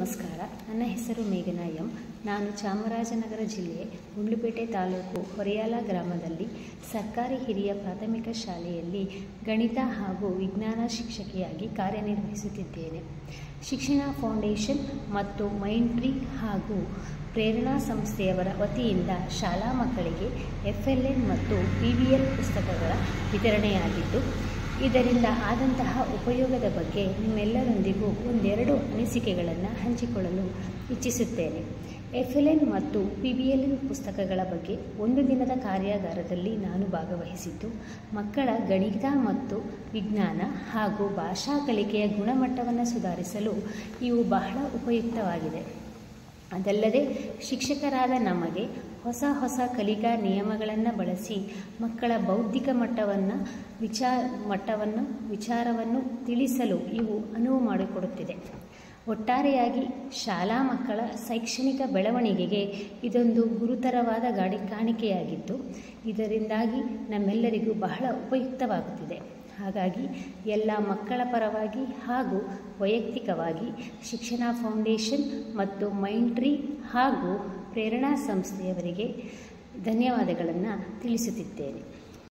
ನಮಸ್ಕಾರ. ನನ್ನ ಹೆಸರು ಮೇಘನಾ ಎಂ. ನಾನು ಚಾಮರಾಜನಗರ ಜಿಲ್ಲೆ ಗುಂಡ್ಲುಪೇಟೆ ತಾಲೂಕು ಹೊರೆಯಾಲ ಗ್ರಾಮದಲ್ಲಿ ಸರ್ಕಾರಿ ಹಿರಿಯ ಪ್ರಾಥಮಿಕ ಶಾಲೆಯಲ್ಲಿ ಗಣಿತ ಹಾಗೂ ವಿಜ್ಞಾನ ಶಿಕ್ಷಕಿಯಾಗಿ ಕಾರ್ಯನಿರ್ವಹಿಸುತ್ತಿದ್ದೇನೆ. ಶಿಕ್ಷಣ ಫೌಂಡೇಶನ್ ಮತ್ತು ಮೈಂಡ್ಟ್ರೀ ಹಾಗೂ ಪ್ರೇರಣಾ ಸಂಸ್ಥೆಯವರ ವತಿಯಿಂದ ಶಾಲಾ ಮಕ್ಕಳಿಗೆ FLN ಮತ್ತು PBL ಪುಸ್ತಕಗಳ ವಿತರಣೆಯಾಗಿದ್ದು, ಇದರಿಂದ ಆದಂತಹ ಉಪಯೋಗದ ಬಗ್ಗೆ ನಿಮ್ಮೆಲ್ಲರೊಂದಿಗೂ ಒಂದೆರಡು ಅನಿಸಿಕೆಗಳನ್ನು ಹಂಚಿಕೊಳ್ಳಲು ಇಚ್ಛಿಸುತ್ತೇನೆ. FLN ಮತ್ತು PBL ಪುಸ್ತಕಗಳ ಬಗ್ಗೆ ಒಂದು ದಿನದ ಕಾರ್ಯಾಗಾರದಲ್ಲಿ ನಾನು ಭಾಗವಹಿಸಿದ್ದು, ಮಕ್ಕಳ ಗಣಿತ ಮತ್ತು ವಿಜ್ಞಾನ ಹಾಗೂ ಭಾಷಾ ಕಲಿಕೆಯ ಗುಣಮಟ್ಟವನ್ನು ಸುಧಾರಿಸಲು ಇವು ಬಹಳ ಉಪಯುಕ್ತವಾಗಿದೆ. ಅದಲ್ಲದೆ ಶಿಕ್ಷಕರಾದ ನಮಗೆ ಹೊಸ ಕಲಿಕಾ ನಿಯಮಗಳನ್ನು ಬಳಸಿ ಮಕ್ಕಳ ಬೌದ್ಧಿಕ ವಿಚಾರವನ್ನು ತಿಳಿಸಲು ಇವು ಅನುವು ಮಾಡಿಕೊಡುತ್ತಿದೆ. ಒಟ್ಟಾರೆಯಾಗಿ ಶಾಲಾ ಮಕ್ಕಳ ಶೈಕ್ಷಣಿಕ ಬೆಳವಣಿಗೆಗೆ ಇದೊಂದು ಗುರುತರವಾದ ಕಾಣಿಕೆಯಾಗಿದ್ದು, ಇದರಿಂದಾಗಿ ನಮ್ಮೆಲ್ಲರಿಗೂ ಬಹಳ ಉಪಯುಕ್ತವಾಗುತ್ತಿದೆ. ಹಾಗಾಗಿ ಎಲ್ಲ ಮಕ್ಕಳ ಪರವಾಗಿ ಹಾಗೂ ವೈಯಕ್ತಿಕವಾಗಿ ಶಿಕ್ಷಣ ಫೌಂಡೇಶನ್ ಮತ್ತು ಮೈಂಡ್ಟ್ರೀ ಹಾಗೂ ಪ್ರೇರಣಾ ಸಂಸ್ಥೆಯವರಿಗೆ ಧನ್ಯವಾದಗಳನ್ನು ತಿಳಿಸುತ್ತಿದ್ದೇನೆ.